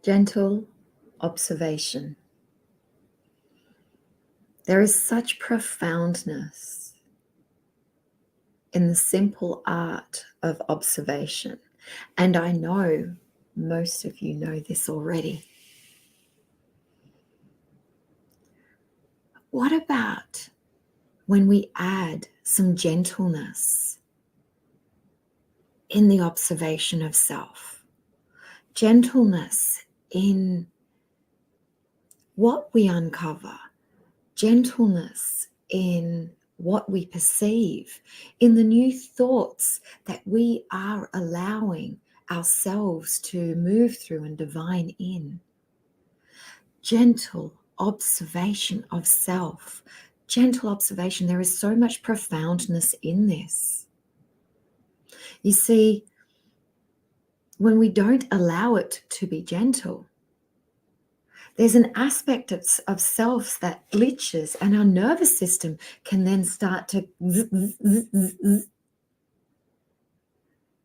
Gentle observation. There is such profoundness in the simple art of observation. And I know most of you know this already. What about when we add some gentleness in the observation of self? Gentleness in what we uncover, gentleness in what we perceive, in the new thoughts that we are allowing ourselves to move through and divine in. Gentle observation of self. Gentle observation. There is so much profoundness in this. You see, when we don't allow it to be gentle, there's an aspect of self that glitches, and our nervous system can then start to zzz.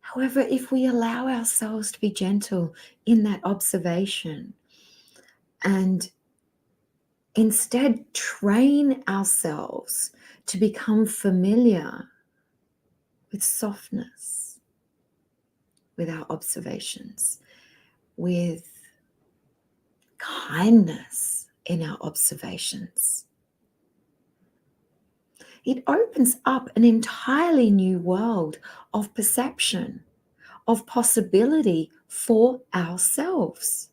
However, if we allow ourselves to be gentle in that observation and instead train ourselves to become familiar with softness, with our observations, with kindness in our observations, it opens up an entirely new world of perception, of possibility for ourselves.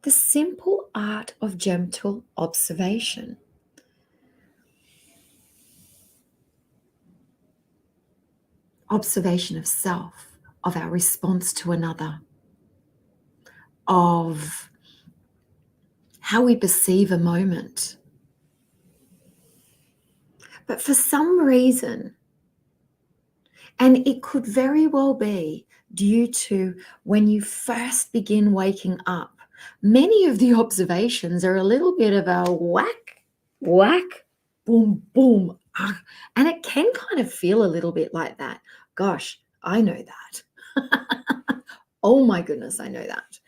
The simple art of gentle observation. Observation of self, of our response to another, of how we perceive a moment. But for some reason, and it could very well be due to when you first begin waking up, many of the observations are a little bit of a whack, whack, boom, boom. And it can kind of feel a little bit like that. Gosh, I know that. Oh my goodness, I know that.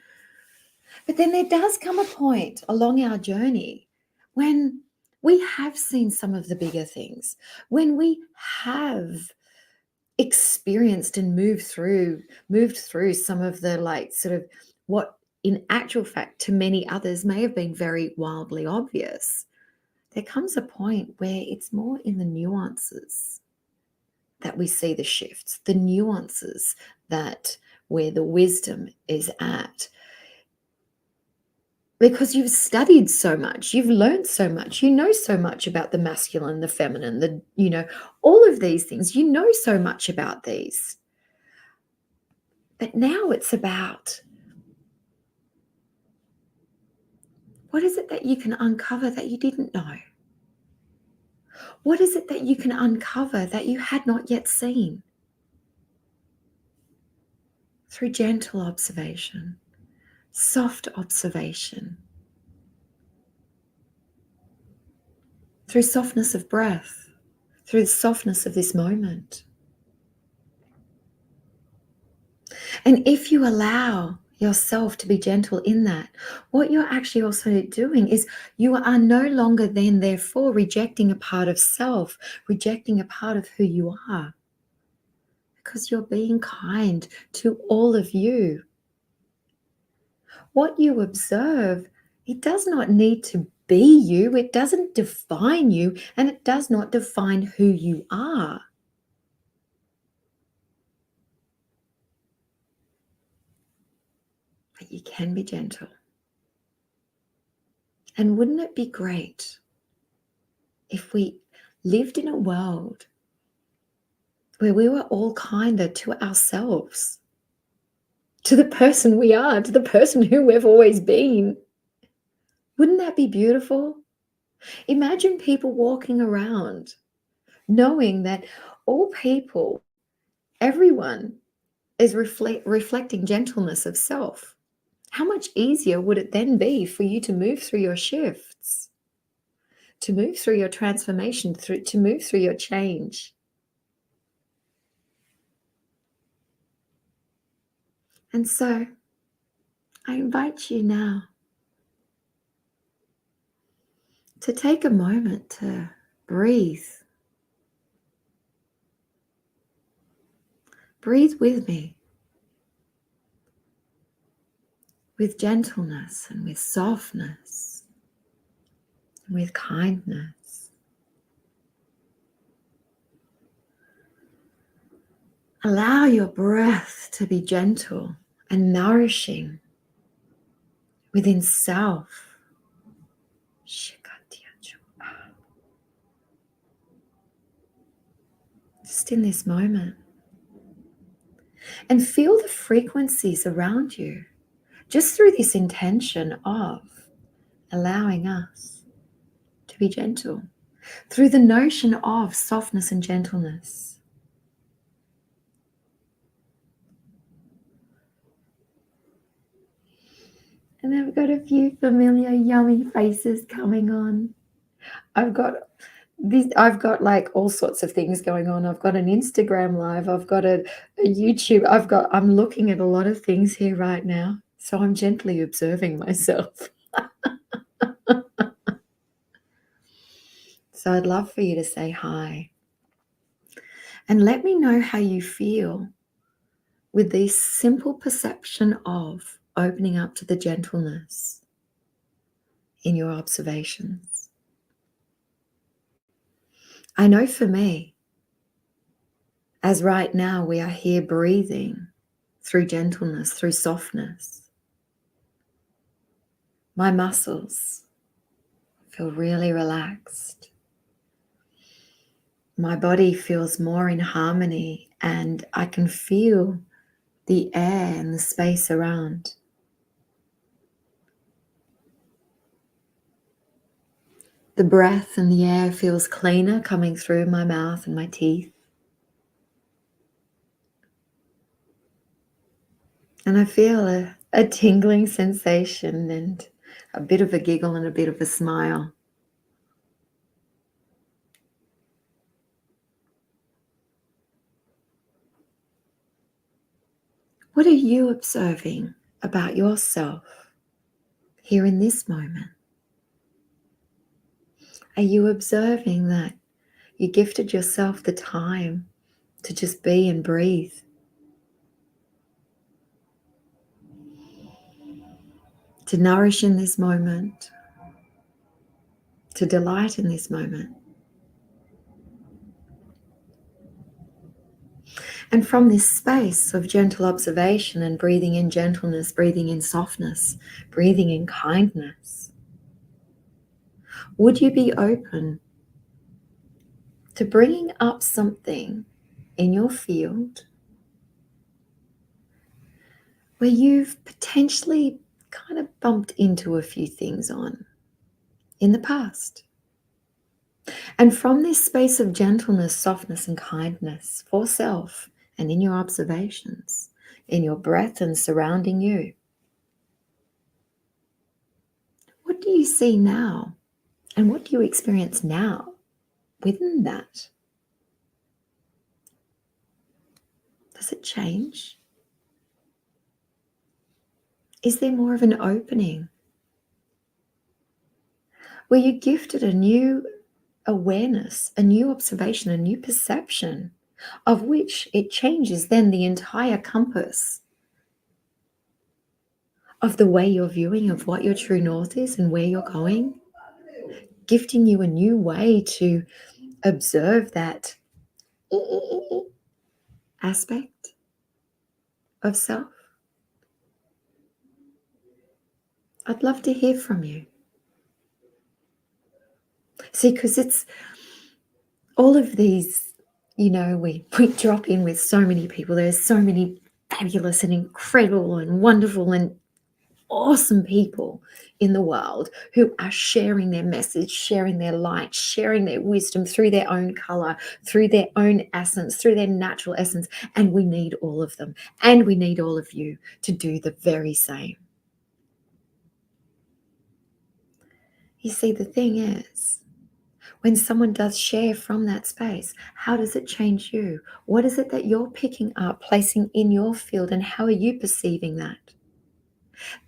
But then there does come a point along our journey when we have seen some of the bigger things, when we have experienced and moved through some of the like sort of what in actual fact to many others may have been very wildly obvious. There comes a point where it's more in the nuances that we see the shifts, the nuances that where the wisdom is at. Because you've studied so much, you've learned so much, you know so much about the masculine, the feminine, all of these things, you know so much about these. But now it's about what is it that you can uncover that you didn't know? What is it that you can uncover that you had not yet seen? Through gentle observation, soft observation, through softness of breath, through the softness of this moment. And if you allow yourself to be gentle in that, what you're actually also doing is you are no longer then therefore rejecting a part of self, rejecting a part of who you are, because you're being kind to all of you. What you observe, it does not need to be you, it doesn't define you, and it does not define who you are. But you can be gentle. And wouldn't it be great if we lived in a world where we were all kinder to ourselves, to the person we are, to the person who we've always been? Wouldn't that be beautiful? Imagine people walking around knowing that all people, everyone is reflecting gentleness of self. How much easier would it then be for you to move through your shifts, to move through your transformation, to move through your change? And so I invite you now to take a moment to breathe. Breathe with me, with gentleness and with softness and with kindness. Allow your breath to be gentle and nourishing within self. Just in this moment. And feel the frequencies around you, just through this intention of allowing us to be gentle, through the notion of softness and gentleness. And then we've got a few familiar yummy faces coming on. I've got like all sorts of things going on. I've got an Instagram live, I've got a YouTube, I'm looking at a lot of things here right now. So I'm gently observing myself. So I'd love for you to say hi. And let me know how you feel with this simple perception of opening up to the gentleness in your observations. I know for me, as right now we are here breathing through gentleness, through softness, my muscles feel really relaxed. My body feels more in harmony, and I can feel the air and the space around. The breath and the air feels cleaner coming through my mouth and my teeth. And I feel a tingling sensation and a bit of a giggle and a bit of a smile. What are you observing about yourself here in this moment? Are you observing that you gifted yourself the time to just be and breathe? To nourish in this moment, to delight in this moment. And from this space of gentle observation and breathing in gentleness, breathing in softness, breathing in kindness, would you be open to bringing up something in your field where you've potentially kind of bumped into a few things on in the past? And from this space of gentleness, softness, and kindness for self and in your observations, in your breath and surrounding you, what do you see now? And what do you experience now within that? Does it change? Is there more of an opening? Were you gifted a new awareness, a new observation, a new perception, of which it changes then the entire compass of the way you're viewing of what your true north is and where you're going, gifting you a new way to observe that aspect of self? I'd love to hear from you. See, because it's all of these, we drop in with so many people. There's so many fabulous and incredible and wonderful and awesome people in the world who are sharing their message, sharing their light, sharing their wisdom through their own color, through their own essence, through their natural essence. And we need all of them. And we need all of you to do the very same. You see, the thing is, when someone does share from that space, how does it change you? What is it that you're picking up, placing in your field, and how are you perceiving that?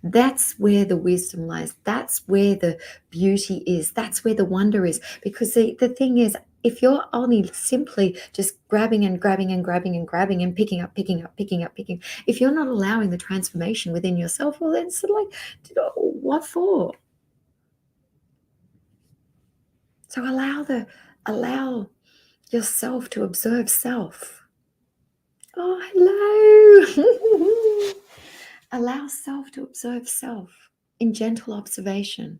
That's where the wisdom lies. That's where the beauty is. That's where the wonder is. Because the thing is, if you're only simply just grabbing and grabbing and grabbing and grabbing and picking up, if you're not allowing the transformation within yourself, well, then it's sort of like, what for? So allow yourself to observe self. Oh, hello. Allow self to observe self in gentle observation.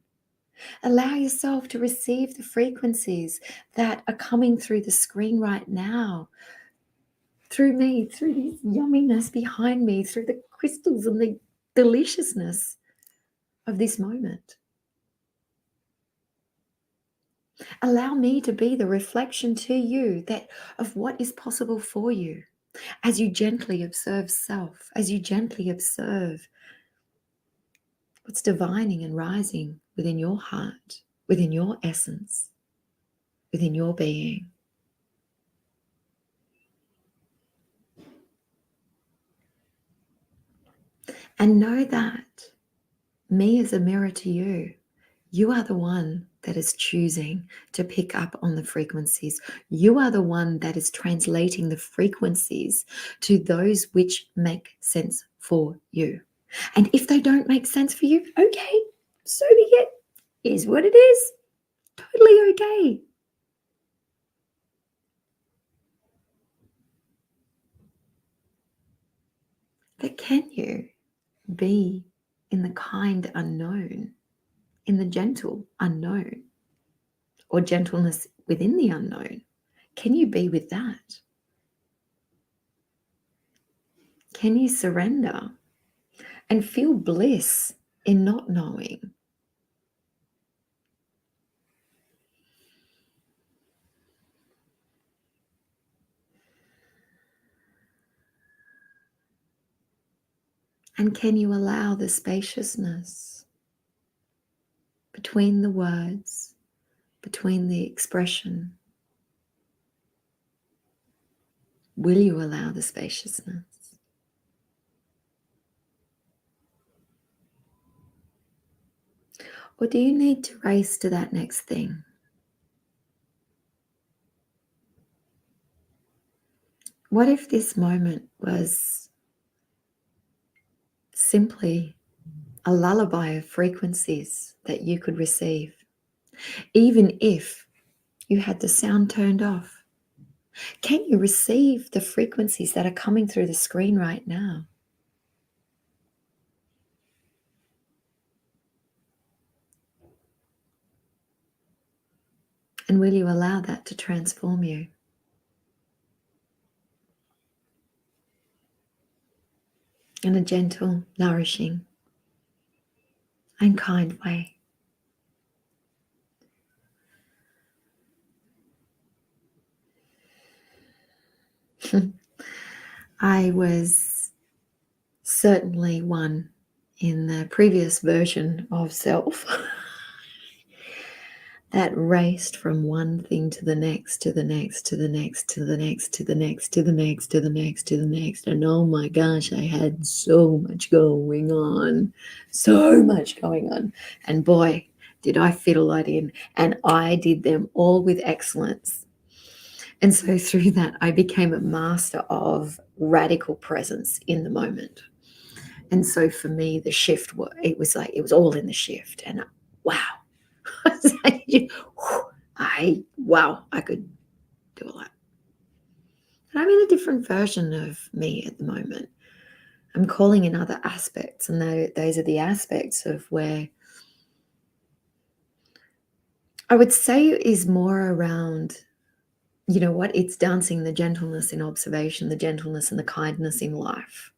Allow yourself to receive the frequencies that are coming through the screen right now, through me, through this yumminess behind me, through the crystals and the deliciousness of this moment. Allow me to be the reflection to you of what is possible for you as you gently observe self, as you gently observe what's divining and rising within your heart, within your essence, within your being. And know that me is a mirror to you. You are the one that is choosing to pick up on the frequencies. You are the one that is translating the frequencies to those which make sense for you. And if they don't make sense for you, okay, so be it. It is what it is. Totally okay. But can you be in the kind unknown, in the gentle unknown, or gentleness within the unknown? Can you be with that? Can you surrender and feel bliss in not knowing? And can you allow the spaciousness between the words, between the expression? Will you allow the spaciousness? Or do you need to race to that next thing? What if this moment was simply a lullaby of frequencies that you could receive, even if you had the sound turned off? Can you receive the frequencies that are coming through the screen right now? And will you allow that to transform you? In a gentle, nourishing, and kind way. I was certainly one in the previous version of self that raced from one thing to the next, to the next, to the next, to the next, to the next, to the next, to the next, to the next. And oh my gosh, I had so much going on. So much going on. And boy, did I fit a lot in. And I did them all with excellence. And so through that, I became a master of radical presence in the moment. And so for me, the shift, it was all in the shift. And wow. I could do a lot. And I'm in a different version of me at the moment. I'm calling in other aspects, and those are the aspects of where I would say is more around, it's dancing the gentleness in observation, the gentleness and the kindness in life.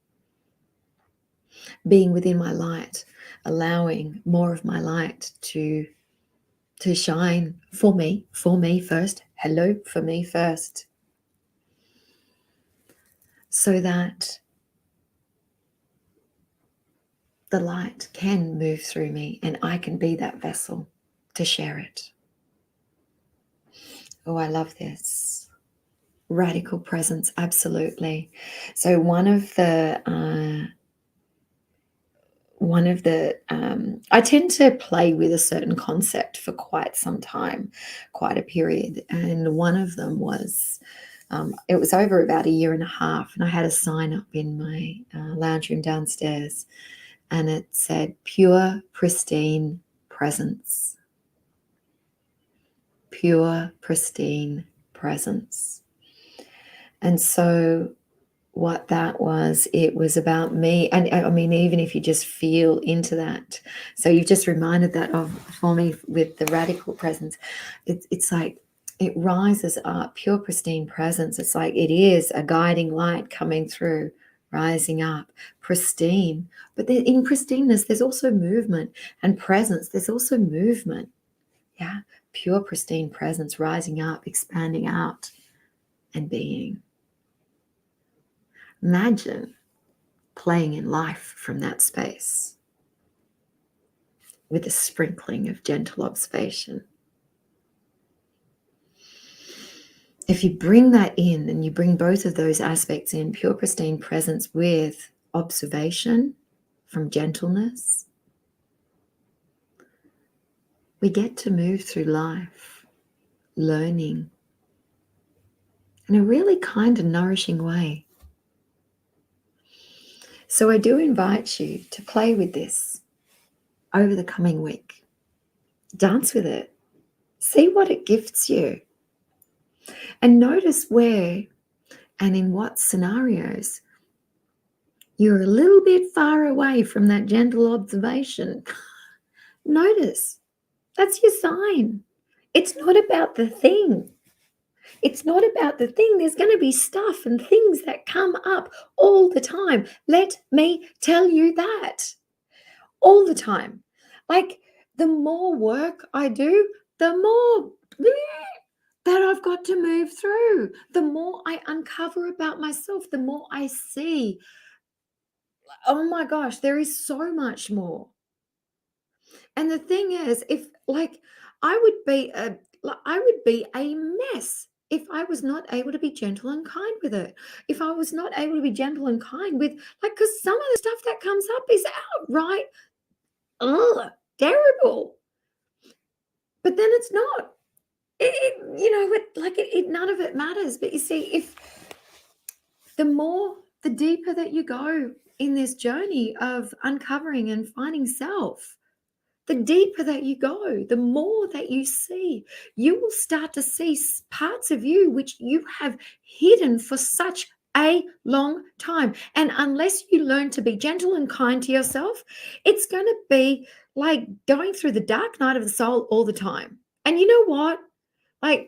Being within my light, allowing more of my light to shine for me first. Hello, for me first. So that the light can move through me and I can be that vessel to share it. Oh, I love this. Radical presence, absolutely. So one of the one of the I tend to play with a certain concept for quite some time, quite a period, and one of them was it was over about a year and a half, and I had a sign up in my lounge room downstairs, and it said pure pristine presence. Pure pristine presence. And so what that was, it was about me. And I mean, even if you just feel into that, so you've just reminded that of for me with the radical presence, it's like it rises up, pure pristine presence. It's like it is a guiding light coming through, rising up, pristine. But in pristineness, there's also movement, and presence, there's also movement. Yeah, pure pristine presence, rising up, expanding out, and being. Imagine playing in life from that space with a sprinkling of gentle observation. If you bring that in and you bring both of those aspects in, pure pristine presence with observation from gentleness, we get to move through life learning in a really kind and nourishing way. So I do invite you to play with this over the coming week. Dance with it. See what it gifts you. And notice where and in what scenarios you're a little bit far away from that gentle observation. Notice. That's your sign. It's not about the thing. It's not about the thing. There's going to be stuff and things that come up all the time. Let me tell you that. All the time. Like the more work I do, the more that I've got to move through. The more I uncover about myself, the more I see. Oh my gosh, there is so much more. And the thing is, if like I would be a mess if I was not able to be gentle and kind with it. If I was not able to be gentle and kind with because some of the stuff that comes up is outright terrible. But then it's not. None of it matters. But you see, if the deeper that you go in this journey of uncovering and finding self, the deeper that you go, the more that you see, you will start to see parts of you which you have hidden for such a long time. And unless you learn to be gentle and kind to yourself, it's going to be like going through the dark night of the soul all the time. And you know what?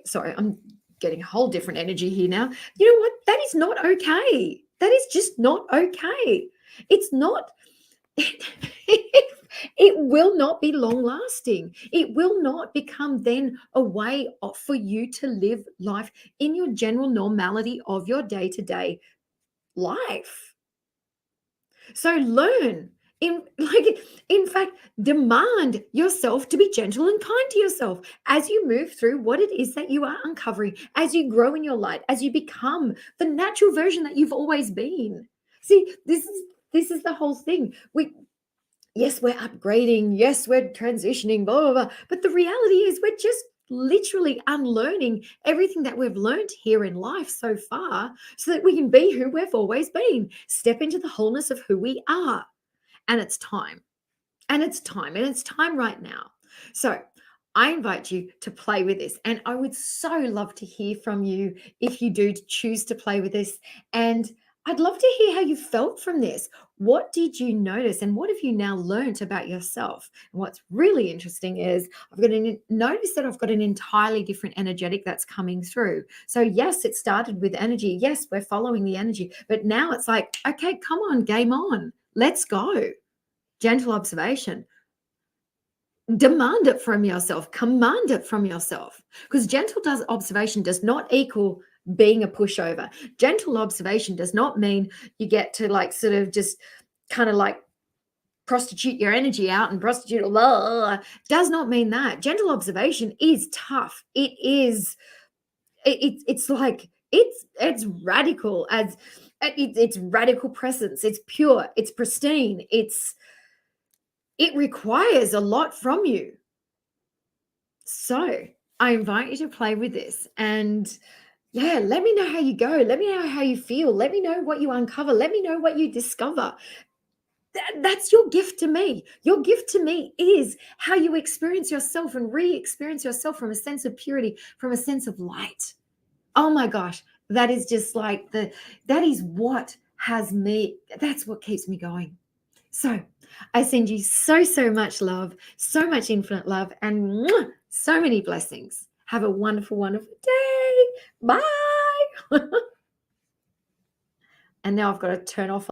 Sorry, I'm getting a whole different energy here now. You know what? That is not okay. That is just not okay. It's not. It will not be long lasting. It will not become then a way for you to live life in your general normality of your day-to-day life. So learn. In fact, demand yourself to be gentle and kind to yourself as you move through what it is that you are uncovering, as you grow in your light, as you become the natural version that you've always been. See, this is the whole thing. Yes, we're upgrading. Yes, we're transitioning, blah, blah, blah. But the reality is we're just literally unlearning everything that we've learned here in life so far so that we can be who we've always been. Step into the wholeness of who we are. And it's time. And it's time. And it's time right now. So I invite you to play with this. And I would so love to hear from you if you do choose to play with this. And I'd love to hear how you felt from this. What did you notice and what have you now learned about yourself? And what's really interesting is notice that I've got an entirely different energetic that's coming through. So yes, it started with energy. Yes, we're following the energy, but now it's like, okay, come on, game on. Let's go. Gentle observation. Demand it from yourself. Command it from yourself. Because observation does not equal being a pushover. Gentle observation does not mean you get to sort of just kind of prostitute your energy out and prostitute blah, blah, blah. Does not mean that. Gentle observation is tough. It's radical it's radical presence. It's pure. It's pristine. It's It requires a lot from you. So I invite you to play with this, and yeah, let me know how you go. Let me know how you feel. Let me know what you uncover. Let me know what you discover. That's your gift to me. Your gift to me is how you experience yourself and re-experience yourself from a sense of purity, from a sense of light. Oh my gosh, that is just like that is what has me, that's what keeps me going. So I send you so, so much love, so much infinite love, and so many blessings. Have a wonderful, wonderful day. Bye. And now I've got to turn off